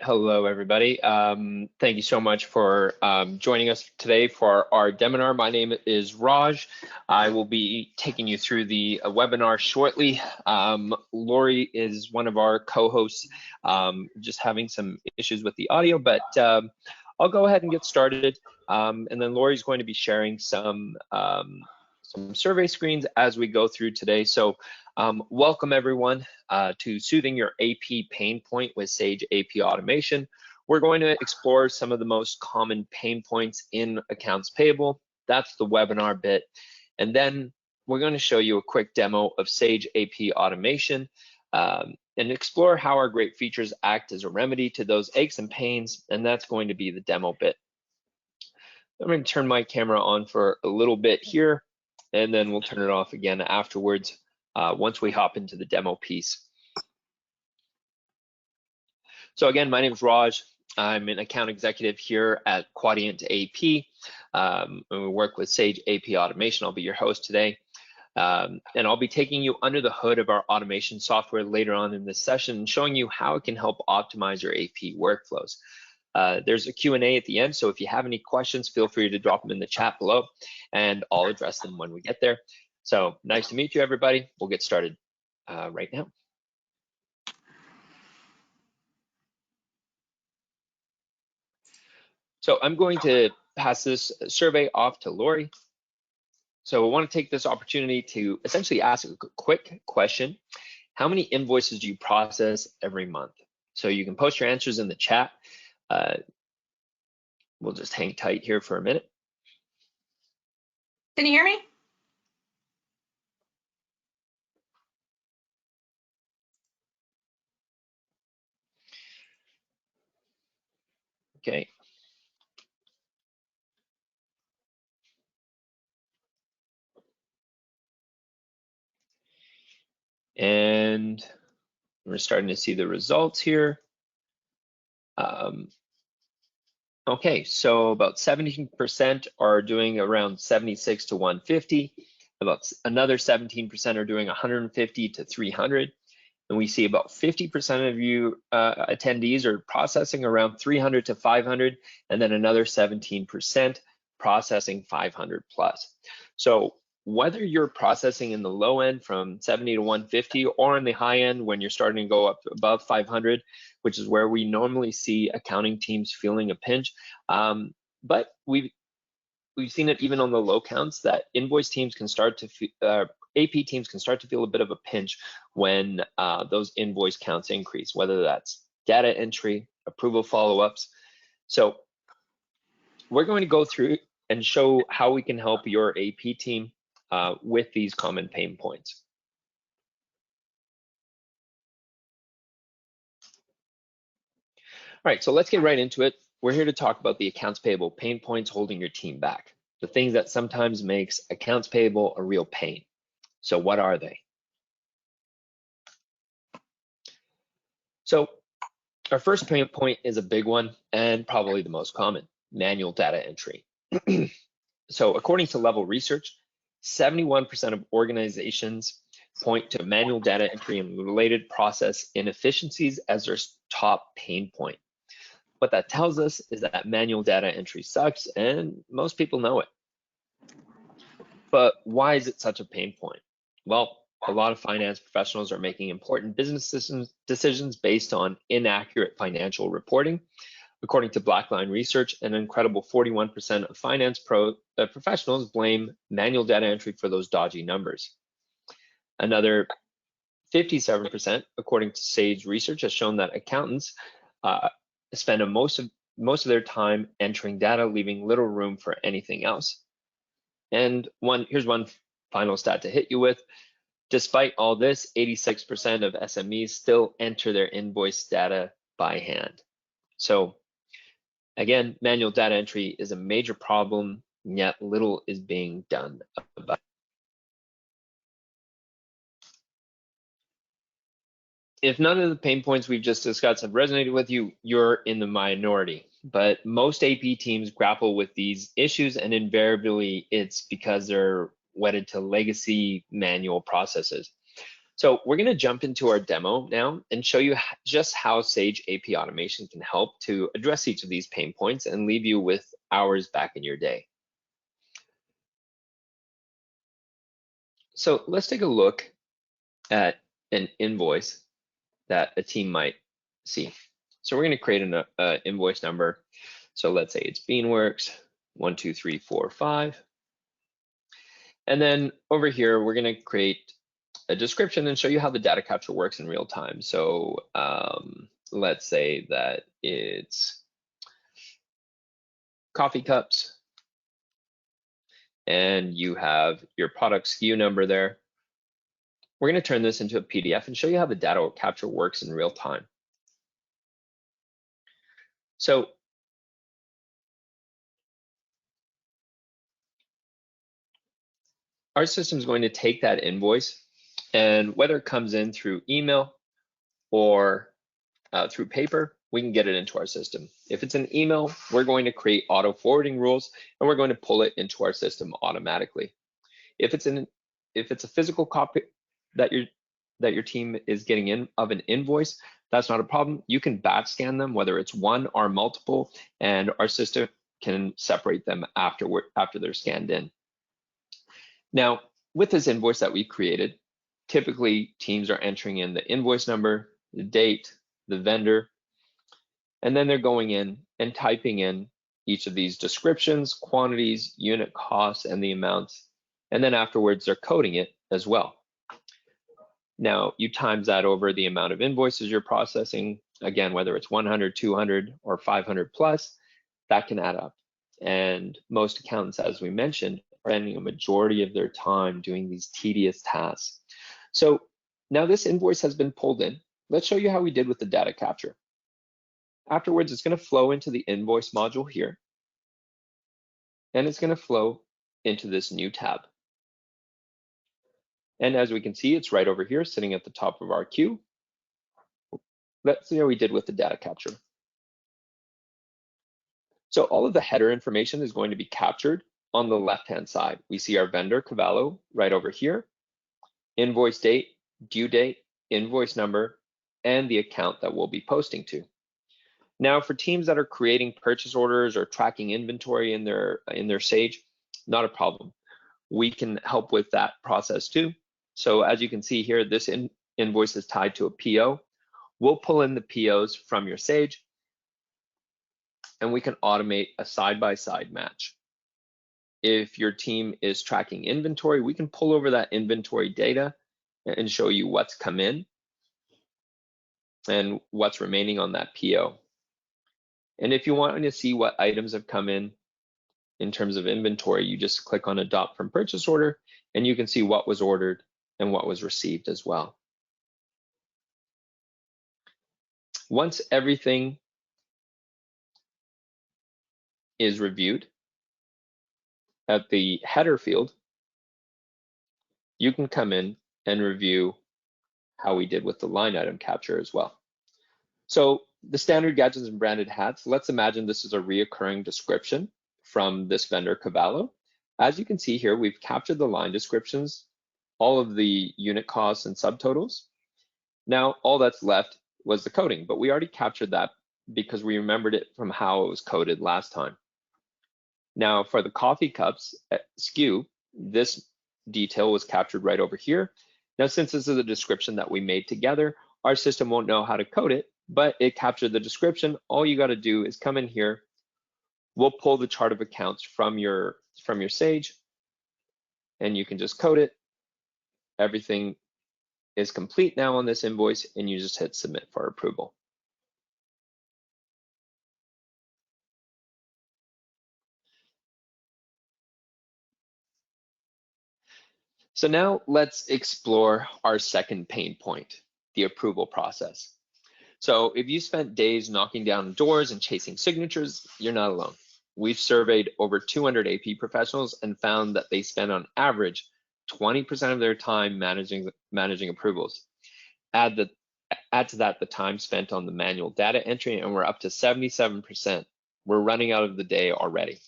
Hello, everybody. Thank you so much for joining us today for our webinar. My name is Raj. I will be taking you through the webinar shortly. Lori is one of our co-hosts, just having some issues with the audio, but I'll go ahead and get started. And then Lori's going to be sharing some survey screens as we go through today. So welcome everyone to Soothing Your AP Pain Point with Sage AP Automation. We're going to explore some of the most common pain points in accounts payable. That's the webinar bit. And then we're going to show you a quick demo of Sage AP Automation and explore how our great features act as a remedy to those aches and pains. And that's going to be the demo bit. I'm going to turn my camera on for a little bit here, and then we'll turn it off again afterwards once we hop into the demo piece. So again, my name is Raj. I'm an account executive here at Quadient AP, and we work with Sage AP Automation. I'll be your host today, and I'll be taking you under the hood of our automation software later on in this session and showing you how it can help optimize your AP workflows. There's a Q&A at the end, so if you have any questions, feel free to drop them in the chat below, and I'll address them when we get there. So nice to meet you, everybody. We'll get started right now. So I'm going to pass this survey off to Lori. So I want to take this opportunity to essentially ask a quick question. How many invoices do you process every month? So you can post your answers in the chat. We'll just hang tight here for a minute. Can you hear me? Okay. And we're starting to see the results here. Okay, so about 17% are doing around 76 to 150. About another 17% are doing 150 to 300. And we see about 50% of you attendees are processing around 300 to 500, and then another 17% processing 500 plus. So whether you're processing in the low end from 70 to 150 or in the high end when you're starting to go up above 500, which is where we normally see accounting teams feeling a pinch. But we've seen it even on the low counts that invoice teams can start to AP teams can start to feel a bit of a pinch when those invoice counts increase, whether that's data entry, approval follow-ups. So we're going to go through and show how we can help your AP team with these common pain points. All right, so let's get right into it. We're here to talk about the accounts payable pain points holding your team back, the things that sometimes makes accounts payable a real pain. So what are they? So our first pain point is a big one and probably the most common: manual data entry. So according to Level Research, 71% of organizations point to manual data entry and related process inefficiencies as their top pain point. What that tells us is that manual data entry sucks, and most people know it. But why is it such a pain point? Well, a lot of finance professionals are making important business decisions based on inaccurate financial reporting. According to Blackline Research, an incredible 41% of finance professionals blame manual data entry for those dodgy numbers. Another 57%, according to Sage Research, has shown that accountants spend most of their time entering data, leaving little room for anything else. And here's one final stat to hit you with. Despite all this, 86% of SMEs still enter their invoice data by hand. So again, manual data entry is a major problem, yet little is being done about it. If none of the pain points we've just discussed have resonated with you, you're in the minority. But most AP teams grapple with these issues, and invariably it's because they're wedded to legacy manual processes. So we're going to jump into our demo now and show you just how Sage AP automation can help to address each of these pain points and leave you with hours back in your day. So let's take a look at an invoice that a team might see. So we're going to create an invoice number. So let's say it's Beanworks 12345. And then over here, we're going to create a description and show you how the data capture works in real time. So let's say that it's coffee cups and you have your product SKU number there. We're going to turn this into a PDF and show you how the data capture works in real time. So our system is going to take that invoice, and whether it comes in through email or through paper, we can get it into our system. If it's an email, we're going to create auto forwarding rules and we're going to pull it into our system automatically. If it's a physical copy that your team is getting in of an invoice, that's not a problem. You can batch scan them, whether it's one or multiple, and our system can separate them after they're scanned in. Now, with this invoice that we created, typically teams are entering in the invoice number, the date, the vendor, and then they're going in and typing in each of these descriptions, quantities, unit costs, and the amounts. And then afterwards, they're coding it as well. Now, you times that over the amount of invoices you're processing. Again, whether it's 100, 200, or 500 plus, that can add up. And most accountants, as we mentioned, are spending a majority of their time doing these tedious tasks. So now this invoice has been pulled in. Let's show you how we did with the data capture. Afterwards, it's going to flow into the invoice module here, and it's going to flow into this new tab. And as we can see, it's right over here, sitting at the top of our queue. Let's see how we did with the data capture. So all of the header information is going to be captured on the left-hand side. We see our vendor, Cavallo, right over here, invoice date, due date, invoice number, and the account that we'll be posting to. Now, for teams that are creating purchase orders or tracking inventory in their Sage, not a problem. We can help with that process too. So as you can see here, this invoice is tied to a PO. We'll pull in the POs from your Sage, and we can automate a side-by-side match. If your team is tracking inventory, we can pull over that inventory data and show you what's come in and what's remaining on that PO. And if you want to see what items have come in terms of inventory, you just click on Adopt from Purchase Order, and you can see what was ordered and what was received as well. Once everything is reviewed at the header field, you can come in and review how we did with the line item capture as well. So the standard gadgets and branded hats, let's imagine this is a reoccurring description from this vendor, Cavallo. As you can see here, we've captured the line descriptions, all of the unit costs and subtotals. Now, all that's left was the coding, but we already captured that because we remembered it from how it was coded last time. Now, for the coffee cups SKU, this detail was captured right over here. Now, since this is a description that we made together, our system won't know how to code it, but it captured the description. All you got to do is come in here. We'll pull the chart of accounts from your Sage, and you can just code it. Everything is complete now on this invoice, and you just hit submit for approval. So now let's explore our second pain point, the approval process. So if you spent days knocking down doors and chasing signatures, you're not alone. We've surveyed over 200 AP professionals and found that they spend on average 20% of their time managing approvals. Add to that the time spent on the manual data entry, and we're up to 77%. We're running out of the day already.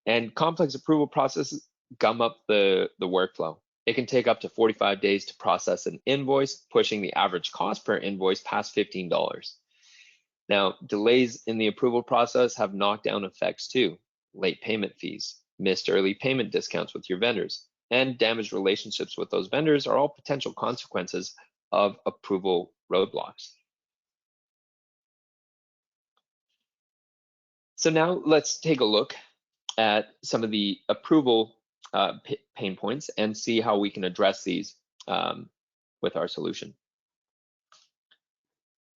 And complex approval processes gum up the workflow. It can take up to 45 days to process an invoice, pushing the average cost per invoice past $15. Now, delays in the approval process have knockdown effects too. Late payment fees, missed early payment discounts with your vendors, and damaged relationships with those vendors are all potential consequences of approval roadblocks. So now let's take a look at some of the approval pain points and see how we can address these with our solution.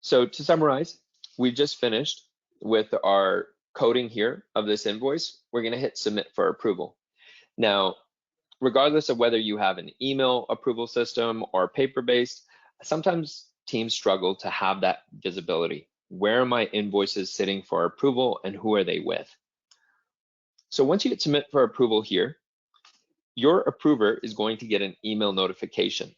So to summarize, we've just finished with our coding here of this invoice. We're going to hit submit for approval. Now, regardless of whether you have an email approval system or paper-based, sometimes teams struggle to have that visibility. Where are my invoices sitting for approval and who are they with? So once you hit submit for approval here, your approver is going to get an email notification.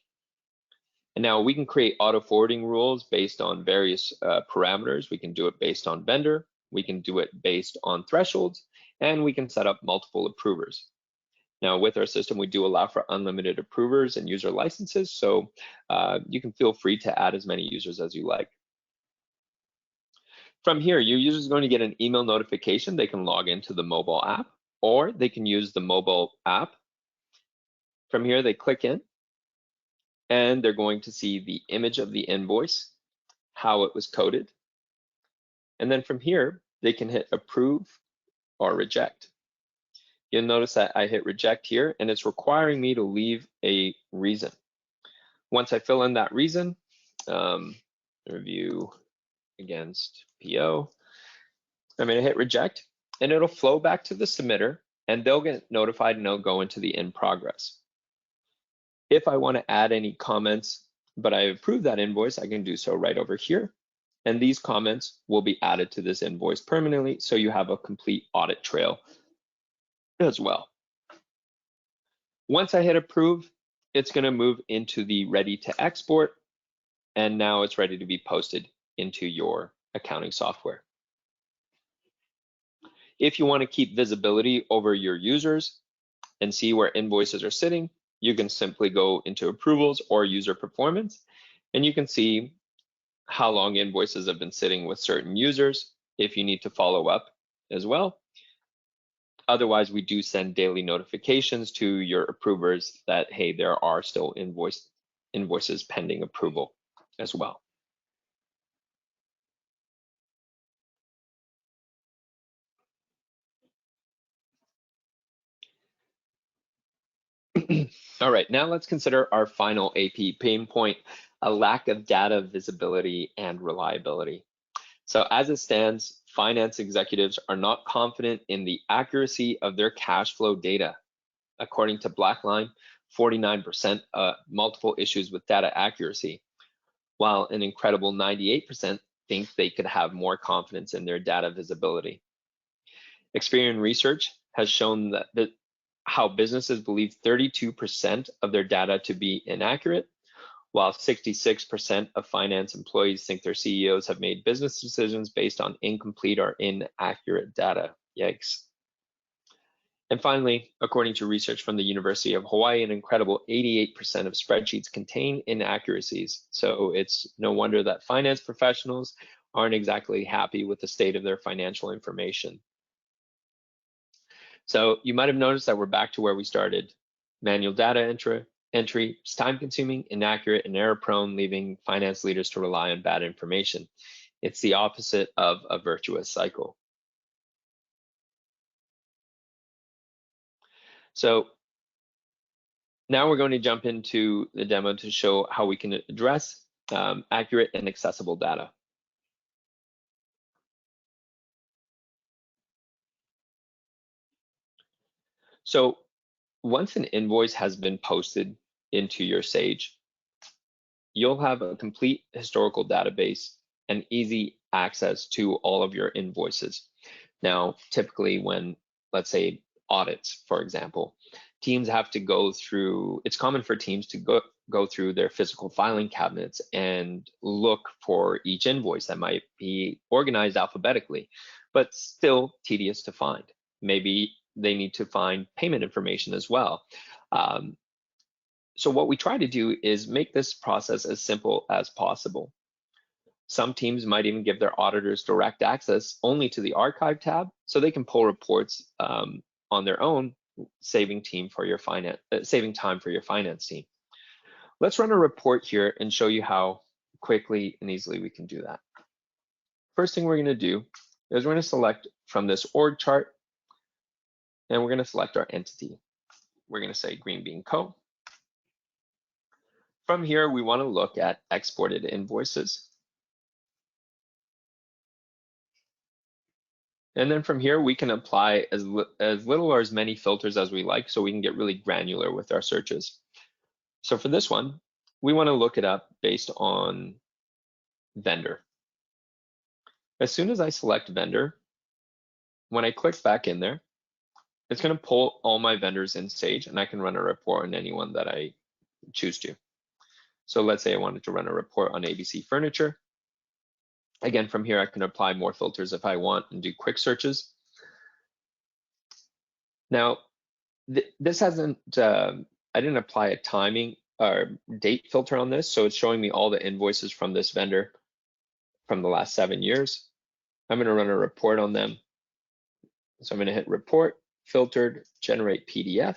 And now we can create auto forwarding rules based on various parameters. We can do it based on vendor, we can do it based on thresholds, and we can set up multiple approvers. Now with our system, we do allow for unlimited approvers and user licenses, so you can feel free to add as many users as you like. From here, your user is going to get an email notification. They can log into the mobile app, or they can use the mobile app. From here, they click in, and they're going to see the image of the invoice, how it was coded. And then from here, they can hit approve or reject. You'll notice that I hit reject here, and it's requiring me to leave a reason. Once I fill in that reason, review against PO, I'm going to hit reject, and it'll flow back to the submitter, and they'll get notified and they'll go into the in progress. If I want to add any comments, but I approve that invoice, I can do so right over here. And these comments will be added to this invoice permanently, so you have a complete audit trail as well. Once I hit approve, it's going to move into the ready to export, and now it's ready to be posted into your accounting software. If you want to keep visibility over your users and see where invoices are sitting, you can simply go into approvals or user performance, and you can see how long invoices have been sitting with certain users if you need to follow up as well. Otherwise, we do send daily notifications to your approvers that, hey, there are still invoices pending approval as well. All right, now let's consider our final AP pain point, a lack of data visibility and reliability. So as it stands, finance executives are not confident in the accuracy of their cash flow data. According to Blackline, 49% multiple issues with data accuracy, while an incredible 98% think they could have more confidence in their data visibility. Experian research has shown that how businesses believe 32% of their data to be inaccurate, while 66% of finance employees think their CEOs have made business decisions based on incomplete or inaccurate data. Yikes. And finally, according to research from the University of Hawaii, an incredible 88% of spreadsheets contain inaccuracies. So it's no wonder that finance professionals aren't exactly happy with the state of their financial information. So you might have noticed that we're back to where we started. Manual data entry is time-consuming, inaccurate, and error-prone, leaving finance leaders to rely on bad information. It's the opposite of a virtuous cycle. So now we're going to jump into the demo to show how we can address accurate and accessible data. So once an invoice has been posted into your Sage, you'll have a complete historical database and easy access to all of your invoices. Now, typically when, let's say, audits, for example, teams have to go through, it's common for teams to go through their physical filing cabinets and look for each invoice that might be organized alphabetically, but still tedious to find. Maybe they need to find payment information as well. So what we try to do is make this process as simple as possible. Some teams might even give their auditors direct access only to the archive tab so they can pull reports on their own, saving time for your finance team. Let's run a report here and show you how quickly and easily we can do that. First thing we're going to do is we're going to select from this org chart, and we're going to select our entity. We're going to say Green Bean Co. From here, we want to look at exported invoices. And then from here, we can apply as little or as many filters as we like so we can get really granular with our searches. So for this one, we want to look it up based on vendor. As soon as I select vendor, when I click back in there, it's going to pull all my vendors in Sage, and I can run a report on anyone that I choose to. So let's say I wanted to run a report on ABC Furniture. Again, from here, I can apply more filters if I want and do quick searches. Now, this hasn't, I didn't apply a timing or date filter on this, so it's showing me all the invoices from this vendor from the last 7 years. I'm going to run a report on them. So I'm going to hit report, filtered, generate PDF.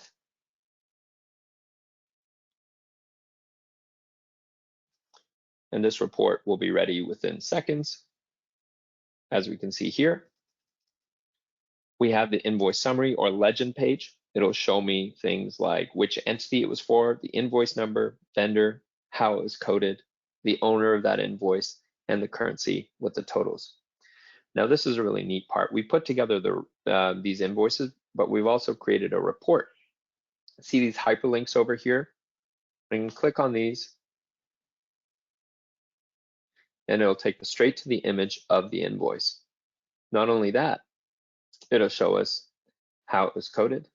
And this report will be ready within seconds. As we can see here, we have the invoice summary or legend page. It'll show me things like which entity it was for, the invoice number, vendor, how it was coded, the owner of that invoice, and the currency with the totals. Now, this is a really neat part. We put together these invoices, but we've also created a report. See these hyperlinks over here? I can click on these, and it'll take us straight to the image of the invoice. Not only that, it'll show us how it was coded,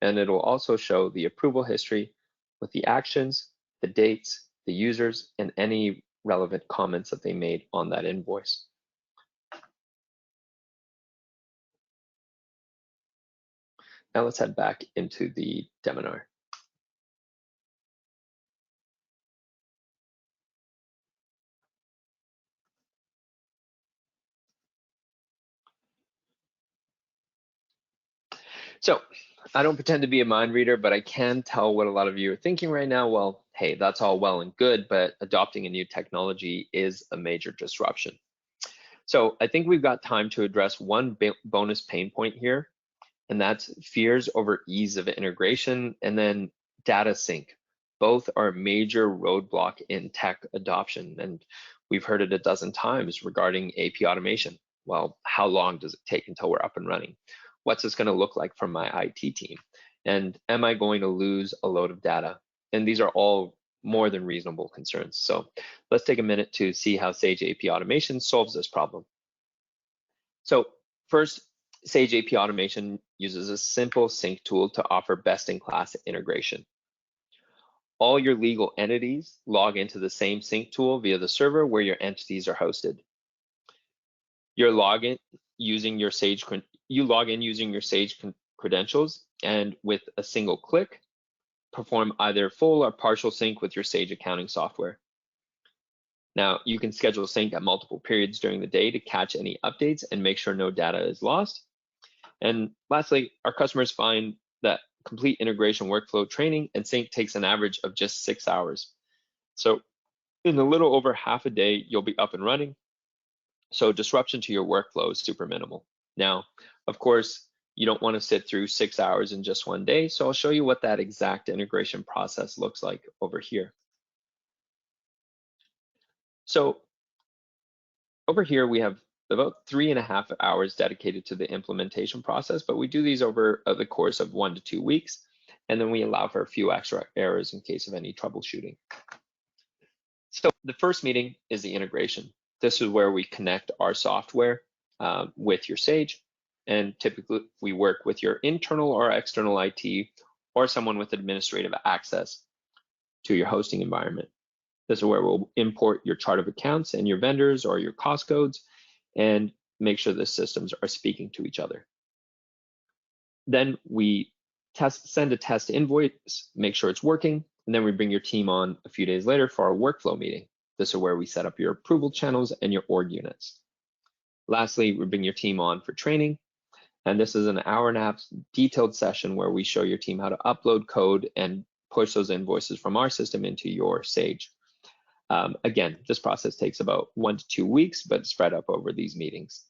and it'll also show the approval history with the actions, the dates, the users, and any relevant comments that they made on that invoice. Now let's head back into the Deminar. So I don't pretend to be a mind reader, but I can tell what a lot of you are thinking right now. Well, hey, that's all well and good, but adopting a new technology is a major disruption. So I think we've got time to address one bonus pain point here, and that's fears over ease of integration and then data sync. Both are a major roadblock in tech adoption, and we've heard it a dozen times regarding AP automation. Well, how long does it take until we're up and running? What's this going to look like from my IT team? And am I going to lose a load of data? And these are all more than reasonable concerns. So let's take a minute to see how Sage AP Automation solves this problem. So first, Sage AP Automation uses a simple sync tool to offer best-in-class integration. All your legal entities log into the same sync tool via the server where your entities are hosted. You log in using your Sage credentials, and with a single click, perform either full or partial sync with your Sage accounting software. Now, you can schedule sync at multiple periods during the day to catch any updates and make sure no data is lost. And lastly, our customers find that complete integration workflow training and sync takes an average of just 6 hours. So in a little over half a day, you'll be up and running. So disruption to your workflow is super minimal. Now, of course, you don't want to sit through 6 hours in just one day. So I'll show you what that exact integration process looks like over here. So over here, we have about 3.5 hours dedicated to the implementation process, but we do these over the course of 1 to 2 weeks. And then we allow for a few extra errors in case of any troubleshooting. So the first meeting is the integration. This is where we connect our software with your Sage. And typically we work with your internal or external IT or someone with administrative access to your hosting environment. This is where we'll import your chart of accounts and your vendors or your cost codes and make sure the systems are speaking to each other. Then we send a test invoice, make sure it's working, And then we bring your team on a few days later for our workflow meeting. This is where we set up your approval channels and your org units. Lastly, we bring your team on for training. And this is an hour-and-a-half detailed session where we show your team how to upload code and push those invoices from our system into your Sage. Again, this process takes about 1 to 2 weeks, but spread up over these meetings.